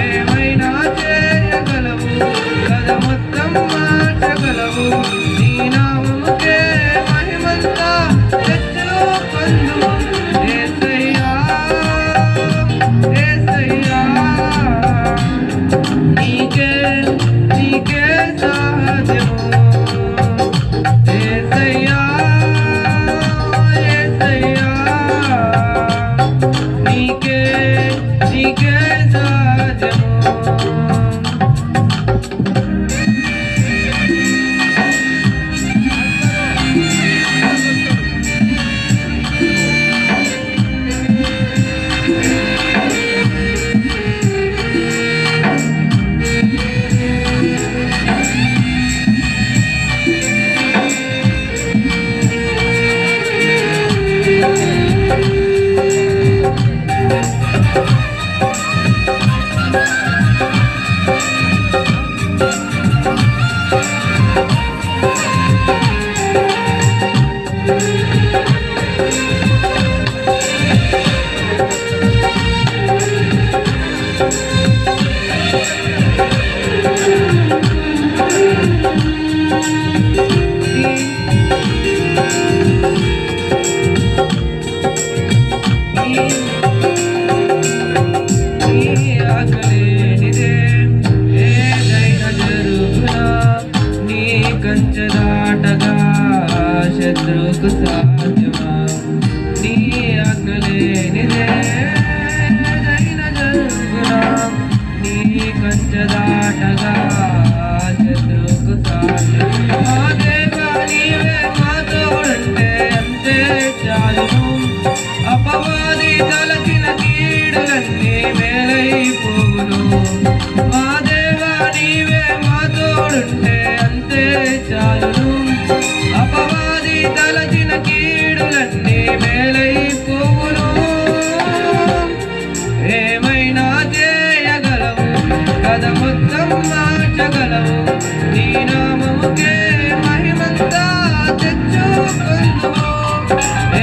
ఏమైనా చేయగలవు కథ మొత్తం మార్చగలవు నీ నామముకే మహిమంతా తెచ్చుకొందుము యేసయ్యా యేసయ్యా నీకే సాధ్యము యేసయ్యా యేసయ్యా నీకే సాధ్యము కంచెదాటగా శత్రువుకు సాధ్యమా నీ ఆజ్ఞలేనిదే ఏదైనా జరుగునా నీ కంచెదాటగా శత్రువుకు సాధ్యమా మా దేవా నీవే మా తోడంటే అంతే చాలును అపవాది తలచిన కీడులన్నీ మేలైపోవును మా దేవా నీవే మా తోడుంటే చాలును అపవాది తలచిన కీడులన్నీ మేలైపోవును ఏమైనా చేయగలవు కథ మొత్తం మార్చగలవు నీ నామముకే మహిమంతా తెచ్చుకొందుము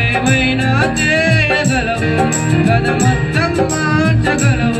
ఏమైనా చేయగలవు కథ మొత్తం మార్చగలవు